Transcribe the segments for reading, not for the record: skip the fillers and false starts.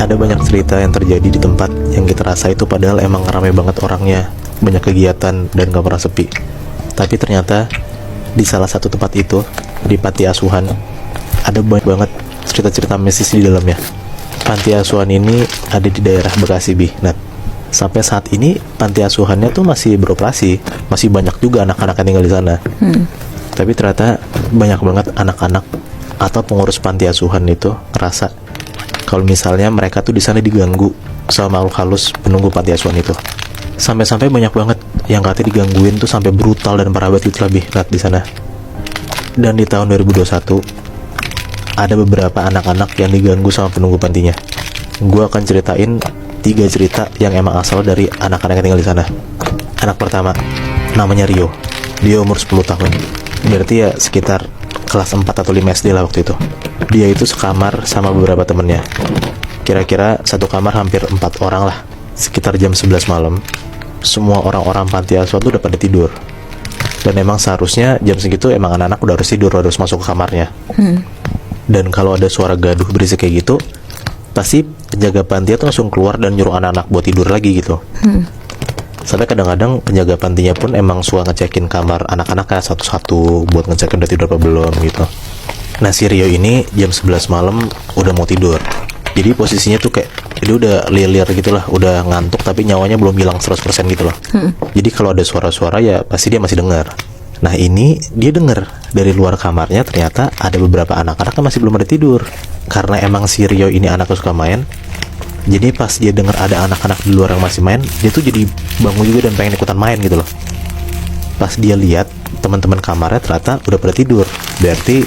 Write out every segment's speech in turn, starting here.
Ada banyak cerita yang terjadi di tempat yang kita rasa itu padahal emang ramai banget orangnya, banyak kegiatan dan gak pernah sepi. Tapi ternyata di salah satu tempat itu, di panti asuhan, ada banyak banget cerita-cerita mistis di dalamnya. Panti asuhan ini ada di daerah Bekasi, Nah, sampai saat ini panti asuhannya tuh masih beroperasi, masih banyak juga anak-anak yang tinggal di sana. Tapi ternyata banyak banget anak-anak atau pengurus panti asuhan itu ngerasa kalau misalnya mereka tuh di sana diganggu sama makhluk halus penunggu panti asuhan itu. Sampai-sampai banyak banget yang katanya digangguin tuh sampai brutal dan parah banget gitu lebih di sana. Dan di tahun 2021 ada beberapa anak-anak yang diganggu sama penunggu pantinya. Gue akan ceritain 3 cerita yang emang asal dari anak-anak yang tinggal di sana. Anak pertama namanya Rio. Dia umur 10 tahun. Berarti ya sekitar kelas 4 atau 5 SD lah waktu itu. Dia itu sekamar sama beberapa temennya. Kira-kira satu kamar hampir 4 orang lah. Sekitar jam 11 malam, semua orang-orang panti asuhan tuh udah pada tidur. Dan emang seharusnya jam segitu emang anak-anak udah harus tidur, harus masuk ke kamarnya. Dan kalau ada suara gaduh berisik kayak gitu, pasti penjaga panti itu langsung keluar dan nyuruh anak-anak buat tidur lagi gitu. Sampai kadang-kadang penjaga pantinya pun emang suka ngecekin kamar anak-anak kayak satu-satu buat ngecekin udah tidur apa belum gitu. Nah, si Rio ini jam 11 malam udah mau tidur. Jadi posisinya tuh kayak dia udah liar gitu lah, udah ngantuk tapi nyawanya belum hilang 100% gitu loh. Jadi kalau ada suara-suara ya pasti dia masih dengar. Nah, ini dia dengar dari luar kamarnya ternyata ada beberapa anak-anak yang masih belum ada tidur. Karena emang si Rio ini anak yang suka main. Jadi pas dia dengar ada anak-anak di luar yang masih main, dia tuh jadi bangun juga dan pengen ikutan main gitu loh. Pas dia lihat teman-teman kamarnya ternyata udah pada tidur. Berarti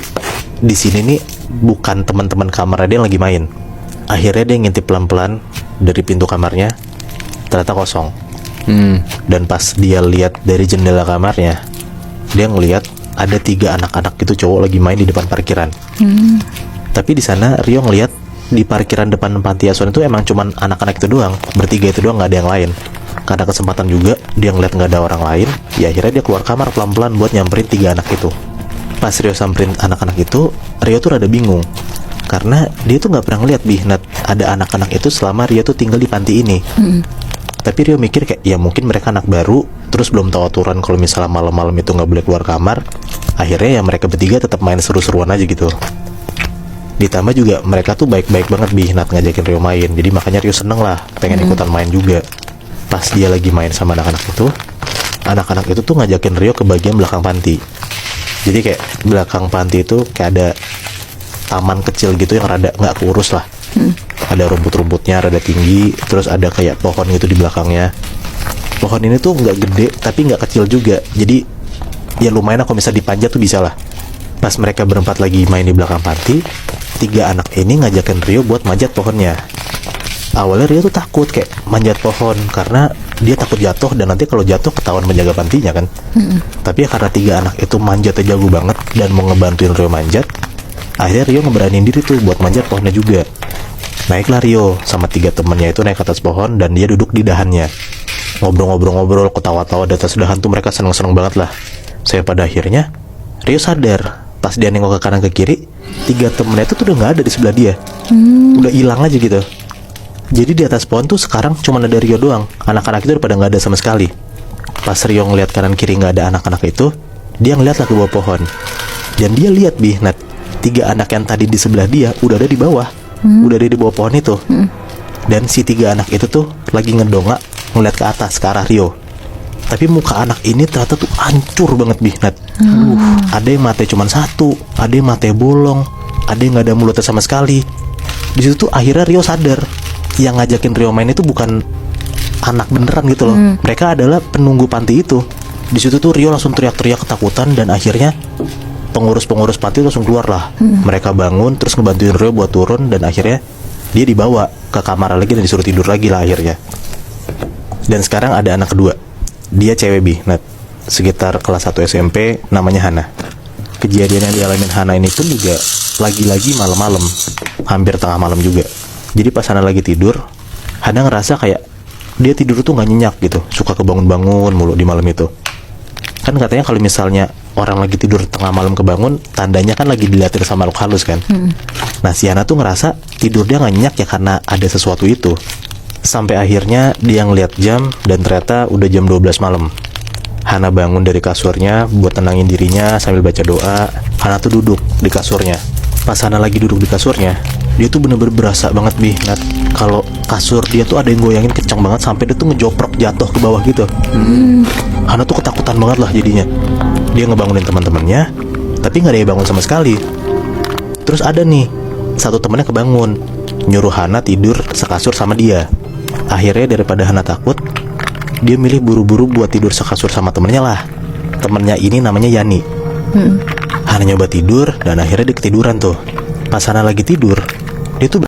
di sini nih bukan teman-teman kamarnya dia yang lagi main. Akhirnya dia ngintip pelan-pelan dari pintu kamarnya, ternyata kosong. Dan pas dia lihat dari jendela kamarnya, dia ngelihat ada 3 anak-anak itu cowok lagi main di depan parkiran. Tapi di sana Rio ngelihat di parkiran depan panti asuhan itu emang cuman anak-anak itu doang, bertiga itu doang, nggak ada yang lain. Karena kesempatan juga dia ngeliat nggak ada orang lain, ya akhirnya dia keluar kamar pelan-pelan buat nyamperin 3 anak itu. Pas Rio samperin anak-anak itu, Rio tuh rada bingung karena dia tuh nggak pernah ngeliat ada anak-anak itu selama Rio tuh tinggal di panti ini. Tapi Rio mikir kayak ya mungkin mereka anak baru, terus belum tahu aturan kalau misalnya malam-malam itu nggak boleh keluar kamar. Akhirnya ya mereka bertiga tetap main seru-seruan aja gitu. Ditambah juga mereka tuh baik-baik banget ngajakin Rio main. Jadi makanya Rio seneng lah, pengen ikutan main juga. Pas dia lagi main sama anak-anak itu tuh ngajakin Rio ke bagian belakang panti. Jadi kayak belakang panti itu kayak ada taman kecil gitu yang rada nggak keurus lah. Ada rumput-rumputnya rada tinggi, terus ada kayak pohon gitu di belakangnya. Pohon ini tuh nggak gede tapi nggak kecil juga. Jadi ya lumayan lah kalau bisa dipanjat tuh bisa lah. Pas mereka berempat lagi main di belakang panti, 3 anak ini ngajakin Rio buat manjat pohonnya. Awalnya Rio tuh takut kayak manjat pohon karena dia takut jatuh dan nanti kalau jatuh ketahuan menjaga pantinya kan. Tapi ya karena 3 anak itu manjatnya jago banget dan mau ngebantuin Rio manjat, akhirnya Rio ngeberanin diri tuh buat manjat pohonnya juga. Naiklah Rio sama 3 temennya itu naik ke atas pohon dan dia duduk di dahannya. Ngobrol-ngobrol, ketawa-tawa di atas dahan tuh mereka seneng-seneng banget lah. Saya pada akhirnya Rio sadar pas dia nengok ke kanan ke kiri, 3 temennya itu tuh udah nggak ada di sebelah dia. Udah hilang aja gitu. Jadi di atas pohon tuh sekarang cuma ada Rio doang. Anak-anak itu udah pada nggak ada sama sekali. Pas Rio ngeliat kanan kiri nggak ada anak-anak itu, dia ngeliatlah ke bawah pohon. Dan dia lihat 3 anak yang tadi di sebelah dia udah ada di bawah. Udah ada di bawah pohon itu. Dan si 3 anak itu tuh lagi ngedongak ngeliat ke atas, ke arah Rio. Tapi muka anak ini ternyata tuh hancur banget ada yang matanya cuma 1, ada yang matanya bolong, ada yang nggak ada mulutnya sama sekali. Di situ tuh akhirnya Rio sadar yang ngajakin Rio main itu bukan anak beneran gitu loh. Mereka adalah penunggu panti itu. Di situ tuh Rio langsung teriak-teriak ketakutan dan akhirnya pengurus-pengurus panti langsung keluar lah. Mereka bangun terus ngebantuin Rio buat turun dan akhirnya dia dibawa ke kamar lagi dan disuruh tidur lagi lah akhirnya. Dan sekarang ada anak kedua. Dia cewek sekitar kelas 1 SMP, namanya Hana. Kejadian yang dialamin Hana ini pun juga lagi-lagi malam-malam, hampir tengah malam juga. Jadi pas Hana lagi tidur, Hana ngerasa kayak dia tidur tuh nggak nyenyak gitu, suka kebangun-bangun mulu di malam itu. Kan katanya kalau misalnya orang lagi tidur tengah malam kebangun, tandanya kan lagi diliatin sama makhluk halus kan. Nah si Hana tuh ngerasa tidur dia nggak nyenyak ya karena ada sesuatu itu. Sampai akhirnya dia ngeliat jam dan ternyata udah jam 12 malam. Hana bangun dari kasurnya buat tenangin dirinya sambil baca doa. Hana tuh duduk di kasurnya. Pas Hana lagi duduk di kasurnya, dia tuh bener-bener berasa banget Nat, kalau kasur dia tuh ada yang goyangin kencang banget sampai dia tuh ngejoprok jatuh ke bawah gitu. Hana tuh ketakutan banget lah jadinya. Dia ngebangunin teman-temannya, tapi nggak ada yang bangun sama sekali. Terus ada nih satu temannya kebangun, nyuruh Hana tidur sekasur sama dia. Akhirnya daripada Hana takut, dia milih buru-buru buat tidur sekasur sama temennya lah. Temennya ini namanya Yani. Hana nyoba tidur dan akhirnya dia ketiduran tuh. Pas Hana lagi tidur, dia tuh